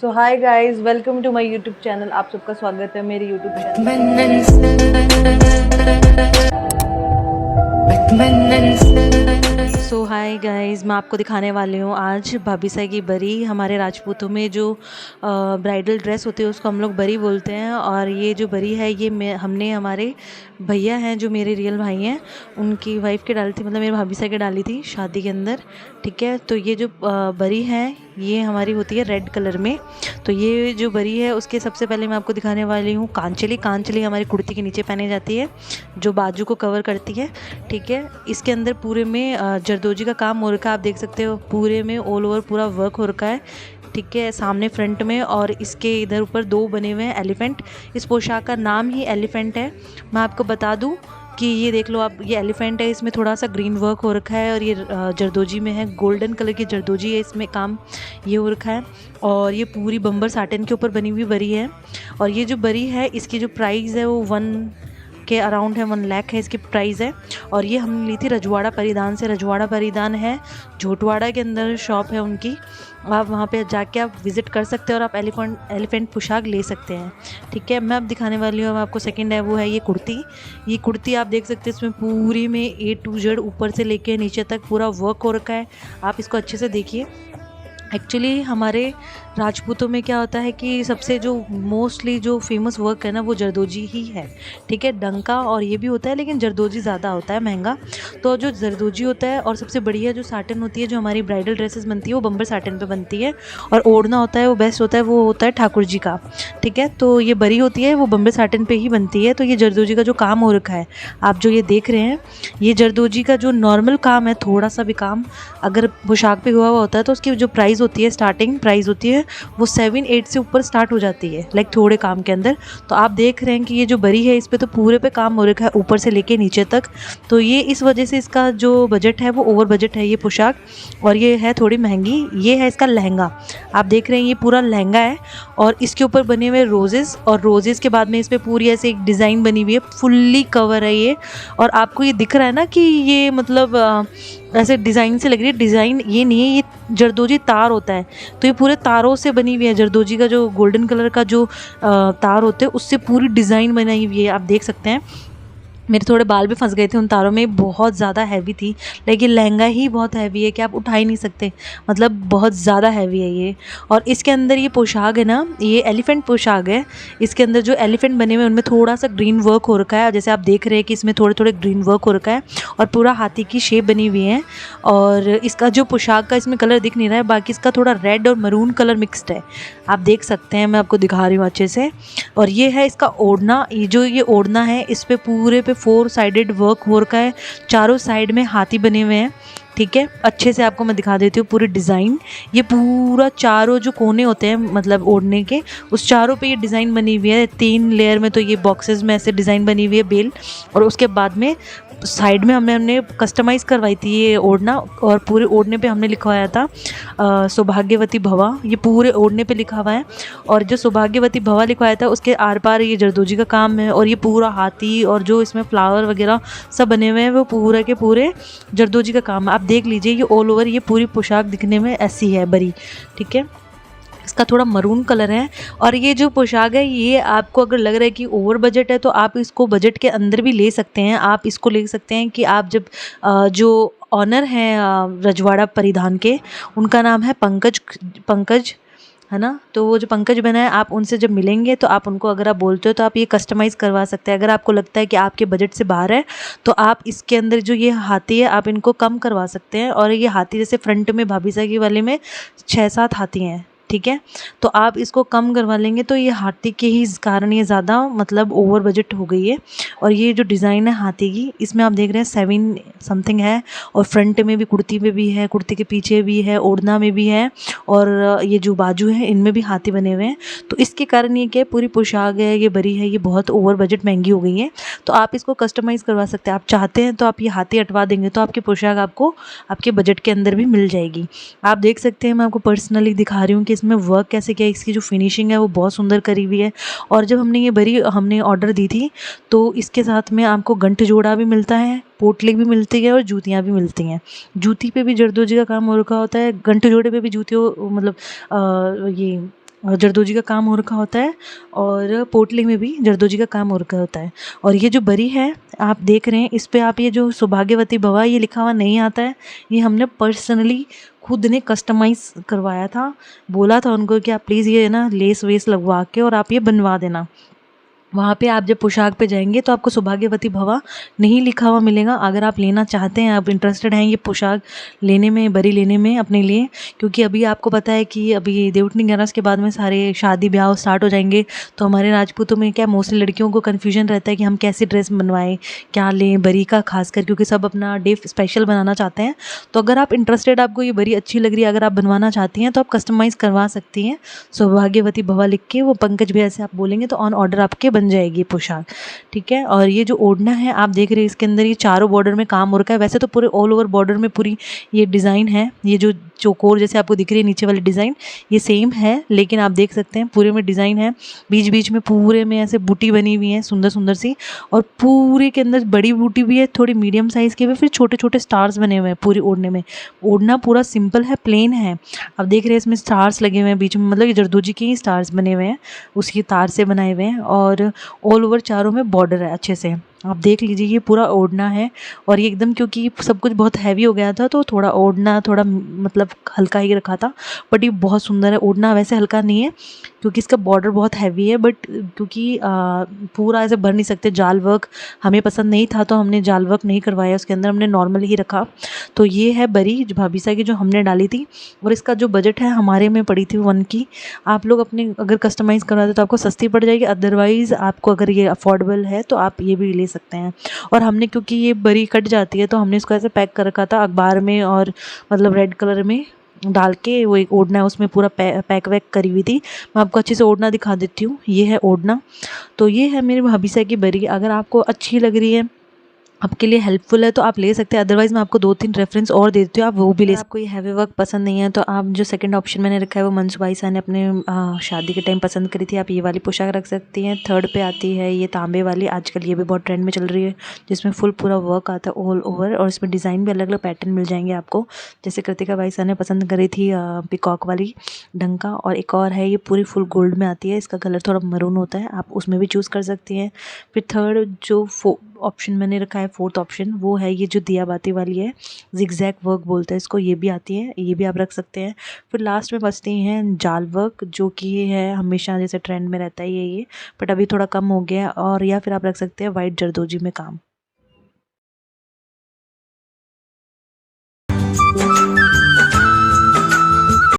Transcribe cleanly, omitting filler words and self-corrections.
So hi guys, welcome to my YouTube channel. आप सबका स्वागत है मेरे YouTube channel. So hi guys, मैं आपको दिखाने वाली हूँ आज भाभी साई की बरी। हमारे राजपूतों में जो ब्राइडल ड्रेस होती है उसको हम लोग बरी बोलते हैं। और ये जो बरी है ये हमने हमारे भैया हैं जो मेरे रियल भाई हैं उनकी वाइफ के डाली थी, मतलब मेरे भाभी साई के डाली थी शादी के अंदर। ठीक है, तो ये जो बरी है ये हमारी होती है रेड कलर में। तो ये जो बरी है उसके सबसे पहले मैं आपको दिखाने वाली हूँ कांचली। कांचली हमारी कुर्ती के नीचे पहनी जाती है जो बाजू को कवर करती है। ठीक है, इसके अंदर पूरे में जरदोजी का काम हो रखा है। आप देख सकते हो पूरे में ऑल ओवर पूरा वर्क हो रखा है। ठीक है, सामने फ्रंट में और इसके इधर ऊपर दो बने हुए हैं एलिफेंट। इस पोशाक का नाम ही एलिफेंट है। मैं आपको बता दूं कि ये देख लो आप, ये एलिफेंट है, इसमें थोड़ा सा ग्रीन वर्क हो रखा है और ये जरदोजी में है, गोल्डन कलर की जरदोजी है इसमें काम ये हो रखा है। और ये पूरी बम्बर साटन के ऊपर बनी हुई बरी है। और ये जो बरी है इसकी जो प्राइस है वो 1 के अराउंड है, 1 लाख है इसकी प्राइस है। और ये हमने ली थी रजवाड़ा परिधान से। रजवाड़ा परिधान है झोटवाड़ा के अंदर शॉप है उनकी। आप वहाँ पे जाके आप विज़िट कर सकते हैं और आप एलिफेंट पोशाक ले सकते हैं। ठीक है, मैं अब दिखाने वाली हूँ आपको सेकंड है, वो है ये कुर्ती। ये कुर्ती आप देख सकते हैं इसमें पूरी में A to Z ऊपर से लेके नीचे तक पूरा वर्क हो रखा है। आप इसको अच्छे से देखिए। एक्चुअली हमारे राजपूतों में क्या होता है कि सबसे जो मोस्टली जो फेमस वर्क है ना वो जरदोजी ही है। ठीक है, डंका और ये भी होता है लेकिन जरदोजी ज़्यादा होता है महंगा। तो जो जरदोजी होता है और सबसे बढ़िया जो साटन होती है जो हमारी ब्राइडल ड्रेसेस बनती है वो बम्बर साटन पे बनती है। और ओढ़ना होता है वो बेस्ट होता है, वो होता है ठाकुर जी का। ठीक है, तो ये बरी होती है वो बम्बर साटन पे ही बनती है। तो ये जरदोजी का जो काम हो रखा है आप जो ये देख रहे हैं, ये जरदोजी का जो नॉर्मल काम है, थोड़ा सा भी काम अगर पोशाक पे हुआ हुआ होता है तो उसकी जो प्राइस होती है, स्टार्टिंग प्राइस होती है वो 7-8 से ऊपर स्टार्ट हो जाती है, लाइक थोड़े काम के अंदर। तो आप देख रहे हैं कि ये जो बरी है इस पे तो पूरे पे काम हो रखा है ऊपर से लेके नीचे तक। तो ये इस वजह से इसका जो बजट है वो ओवर बजट है ये पोशाक, और ये है थोड़ी महंगी। ये है इसका लहंगा, आप देख रहे हैं ये पूरा लहंगा है और इसके ऊपर बने हुए रोजेस, और रोजेस के बाद में इस पर पूरी ऐसे एक डिज़ाइन बनी हुई है, फुल्ली कवर है ये। और आपको ये दिख रहा है ना कि ये मतलब ऐसे डिज़ाइन से लग रही है, डिज़ाइन ये नहीं है, ये जरदोजी तार होता है। तो ये पूरे तारों से बनी हुई है, जरदोजी का जो गोल्डन कलर का जो तार होते हैं उससे पूरी डिज़ाइन बनाई हुई है, आप देख सकते हैं। मेरे थोड़े बाल भी फंस गए थे उन तारों में, बहुत ज़्यादा हैवी थी। लेकिन लहंगा ही बहुत हैवी है कि आप उठा ही नहीं सकते, मतलब बहुत ज़्यादा हैवी है ये। और इसके अंदर ये पोशाक है ना, ये एलिफेंट पोशाक है। इसके अंदर जो एलिफेंट बने हुए हैं उनमें थोड़ा सा ग्रीन वर्क हो रखा है, जैसे आप देख रहे हैं कि इसमें थोड़े थोड़े ग्रीन वर्क हो रखा है और पूरा हाथी की शेप बनी हुई है। और इसका जो पोशाक का इसमें कलर दिख नहीं रहा है, बाकी इसका थोड़ा रेड और मरून कलर मिक्सड है, आप देख सकते हैं। मैं आपको दिखा रही हूँ अच्छे से। और ये है इसका ओढ़ना, ये जो ये ओढ़ना है इस पे पूरे पे 4 साइडेड वर्क हो रखा है, चारों साइड में हाथी बने हुए हैं। ठीक है, अच्छे से आपको मैं दिखा देती हूँ पूरी डिज़ाइन। ये पूरा चारों जो कोने होते हैं मतलब ओढ़ने के, उस चारों पे ये डिज़ाइन बनी हुई है 3 लेयर में। तो ये बॉक्सेस में ऐसे डिज़ाइन बनी हुई है बेल, और उसके बाद में साइड में हमने कस्टमाइज़ करवाई थी ये ओढ़ना। और पूरे ओढ़ने पे हमने लिखवाया था सौभाग्यवती भवा, ये पूरे ओढ़ने पे लिखा हुआ है। और जो सौभाग्यवती भवा लिखवाया था उसके आर पार ये जरदोजी का काम है। और ये पूरा हाथी और जो इसमें फ्लावर वगैरह सब बने हुए हैं वो पूरे के पूरे जरदोजी का काम है। आप देख लीजिए ये ऑल ओवर ये पूरी पोशाक दिखने में ऐसी है बरी। ठीक है, इसका थोड़ा मरून कलर है। और ये जो पोशाक है ये आपको अगर लग रहा है कि ओवर बजट है तो आप इसको बजट के अंदर भी ले सकते हैं। आप इसको ले सकते हैं कि आप जब जो ऑनर हैं रजवाड़ा परिधान के, उनका नाम है पंकज है ना। तो वो जो पंकज बना है, आप उनसे जब मिलेंगे तो आप उनको अगर आप बोलते हो तो आप ये कस्टमाइज़ करवा सकते हैं। अगर आपको लगता है कि आपके बजट से बाहर है तो आप इसके अंदर जो ये हाथी है आप इनको कम करवा सकते हैं। और ये हाथी जैसे फ्रंट में भाभी साहब वाले में 6-7 हाथी हैं, ठीक है, तो आप इसको कम करवा लेंगे तो ये हाथी के ही कारण ये ज़्यादा मतलब ओवर बजट हो गई है। और ये जो डिज़ाइन है हाथी की, इसमें आप देख रहे हैं 7 समथिंग है। और फ्रंट में भी, कुर्ती में भी है, कुर्ती के पीछे भी है, ओढ़ना में भी है, और ये जो बाजू है इनमें भी हाथी बने हुए हैं। तो इसके कारण ये क्या पूरी पोशाक है ये बरी है ये बहुत ओवर बजट महंगी हो गई है। तो आप इसको कस्टमाइज़ करवा सकते हैं, आप चाहते हैं तो आप ये हाथी हटवा देंगे तो आपकी पोशाक आपको आपके बजट के अंदर भी मिल जाएगी। आप देख सकते हैं, मैं आपको पर्सनली दिखा रही हूँ कि इसमें वर्क कैसे क्या है, इसकी जो फिनिशिंग है वो बहुत सुंदर करी हुई है। और जब हमने ये बरी हमने ऑर्डर दी थी तो इसके साथ में आपको गंठ जोड़ा भी मिलता है, पोटली भी मिलती है और जूतियाँ भी मिलती हैं। जूती पे भी जरदोजी का काम हो रखा होता है, गंठ जोड़े पे भी जूतियों मतलब ये और जरदोजी का काम हो रखा होता है और पोटली में भी जरदोजी का काम हो रखा होता है। और ये जो बरी है आप देख रहे हैं, इस पे आप ये जो सौभाग्यवती भवा ये लिखा हुआ नहीं आता है, ये हमने पर्सनली खुद ने कस्टमाइज़ करवाया था। बोला था उनको कि आप प्लीज़ ये ना लेस वेस लगवा के और आप ये बनवा देना। वहाँ पे आप जब पोशाक पे जाएंगे तो आपको सौभाग्यवती भवा नहीं लिखा हुआ मिलेगा। अगर आप लेना चाहते हैं, आप इंटरेस्टेड हैं ये पोशाक लेने में, बरी लेने में अपने लिए, क्योंकि अभी आपको पता है कि अभी देवउठनी 11 के बाद में सारे शादी ब्याह स्टार्ट हो जाएंगे। तो हमारे राजपूतों में क्या मोस्टली लड़कियों को कन्फ्यूजन रहता है कि हम कैसी ड्रेस बनवाएं, क्या लें बरी का, खासकर क्योंकि सब अपना डे स्पेशल बनाना चाहते हैं। तो अगर आप इंटरेस्टेड, आपको ये बरी अच्छी लग रही है, अगर आप बनवाना चाहती हैं तो आप कस्टमाइज़ करवा सकती हैं सौभाग्यवती भवा लिख के। वो पंकज भैया से आप बोलेंगे तो ऑन ऑर्डर आपके बन जाएगी पोशाक, ठीक है। और ये जो ओढ़ना है आप देख रहे हैं, इसके अंदर ये चारों बॉर्डर में काम हो रखा है। वैसे तो पूरे ऑल ओवर बॉर्डर में पूरी ये डिज़ाइन है, ये जो चौकोर जैसे आपको दिख रही है नीचे वाली डिज़ाइन ये सेम है, लेकिन आप देख सकते हैं पूरे में डिज़ाइन है, बीच बीच में पूरे में ऐसे बूटी बनी हुई है सुंदर सुंदर सी, और पूरे के अंदर बड़ी बूटी भी है, थोड़ी मीडियम साइज़ की भी, फिर छोटे छोटे स्टार्स बने हुए हैं पूरी ओढ़ने में। ओढ़ना पूरा सिंपल है, प्लेन है। आप देख रहे हैं इसमें स्टार्स लगे हुए हैं बीच में, मतलब ये जरदोजी के ही स्टार्स बने हुए हैं, उसकी तार से बनाए हुए हैं। और ऑल ओवर चारों में बॉर्डर है अच्छे से, आप देख लीजिए ये पूरा ओढ़ना है। और ये एकदम, क्योंकि सब कुछ बहुत हैवी हो गया था तो थोड़ा ओढ़ना थोड़ा मतलब हल्का ही रखा था, बट ये बहुत सुंदर है। ओढ़ना वैसे हल्का नहीं है क्योंकि इसका बॉर्डर बहुत हैवी है, बट क्योंकि पूरा ऐसे भर नहीं सकते, जाल वर्क हमें पसंद नहीं था तो हमने जाल वर्क नहीं करवाया उसके अंदर, हमने नॉर्मल ही रखा। तो ये है बरी जो भाभीसा की जो हमने डाली थी, और इसका जो बजट है हमारे में पड़ी थी 1 की। आप लोग अपने अगर कस्टमाइज़ करवाते तो आपको सस्ती पड़ जाएगी, अदरवाइज़ आपको अगर ये अफोर्डेबल है तो आप ये भी ले सकते हैं। और हमने, क्योंकि ये बरी कट जाती है तो हमने इसको ऐसे पैक कर रखा था अखबार में, और मतलब रेड कलर में डाल के, वो एक ओढ़ना है उसमें पूरा पैक वैक करी हुई थी। मैं आपको अच्छे से ओढ़ना दिखा देती हूँ, ये है ओढ़ना। तो ये है मेरी भाभीसा की बरी। अगर आपको अच्छी लग रही है, आपके लिए हेल्पफुल है तो आप ले सकते हैं, अदरवाइज़ मैं आपको 2-3 रेफरेंस और दे देती हूँ, आप वो भी ले सकते हैं। आपको ये हैवी वर्क पसंद नहीं है तो आप जो सेकंड ऑप्शन मैंने रखा है वो मंजू भाई साहब ने अपने शादी के टाइम पसंद करी थी, आप ये वाली पोशाक रख सकती हैं। थर्ड पे आती है ये तांबे वाली, आजकल ये भी बहुत ट्रेंड में चल रही है, जिसमें फुल पूरा वर्क आता है ऑल ओवर, और इसमें डिज़ाइन भी अलग अलग पैटर्न मिल जाएंगे आपको। जैसे कृतिका भाई साहब ने पसंद करी थी पिकॉक वाली डंका, और एक और है ये पूरी फुल गोल्ड में आती है, इसका कलर थोड़ा मरून होता है, आप उसमें भी चूज़ कर सकती हैं। फिर थर्ड जो ऑप्शन मैंने रखा है, फोर्थ ऑप्शन, वो है ये जो दिया बाती वाली है, जिगजैग वर्क बोलते हैं इसको, ये भी आती है, ये भी आप रख सकते हैं। फिर लास्ट में बचती हैं जाल वर्क, जो कि ये है हमेशा जैसे ट्रेंड में रहता है ये, बट अभी थोड़ा कम हो गया है, और या फिर आप रख सकते हैं वाइट जरदोजी में काम।